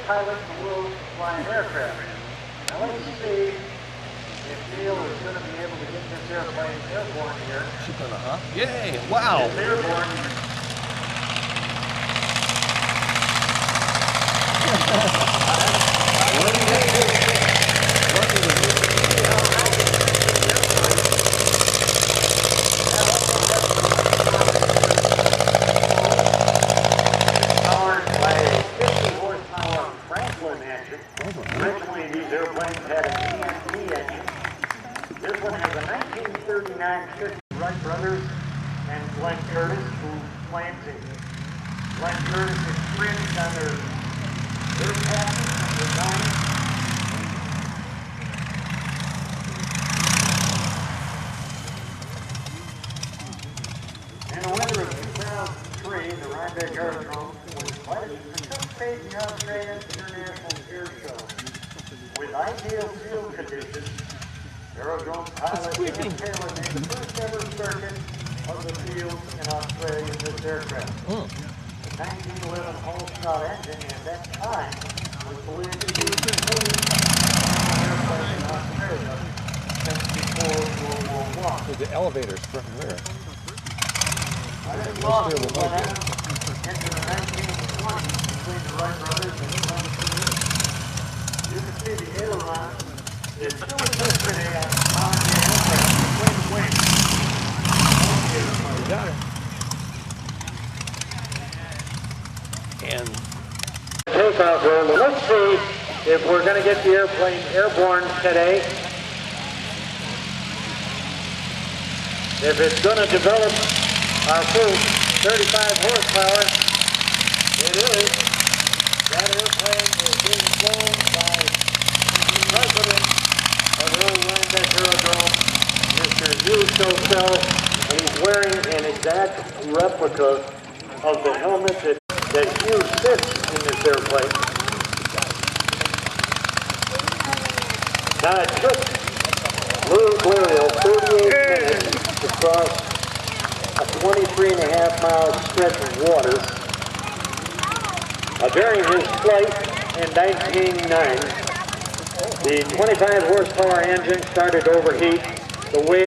pilot in the world flying aircraft. Now let's see if Neil is going to be able to get this airplane airborne here. Yay! Wow! It's airborne. Originally, these airplanes had a TNT engine. This one has a 1939 Wright brothers and Glenn Curtis, who claims it. Glenn Curtis infringed on their patent and design. In the winter of 2003, the Rhinebeck Aerodrome was invited to participate in the Australian International Air Show. With ideal field conditions, aerodrome pilot Dan Taylor made the first ever circuit of the field in Australia in this aircraft. The 1911 Holstad engine at that time was believed to be the first airplane in Australia since before World War I. So the elevators front and rear. This lawsuit went out into the 1920s between the Wright brothers and Glenn Curtis. You can see the aileron is still exists today on the aircraft between the wings. You got it. And takeoff roll. Let's see if we're going to get the airplane airborne today. If it's going to develop our first 35 horsepower, it is. That airplane is being flown by the president of the Old Rhinebeck Aerodrome, Mr. Hugh Schofel, and he's wearing an exact replica of the helmet that Hugh sits in this airplane. Now it took Louis Blériot 38 minutes to cross a 23.5-mile stretch of water. During his flight in 1909, the 25 horsepower engine started to overheat. The wind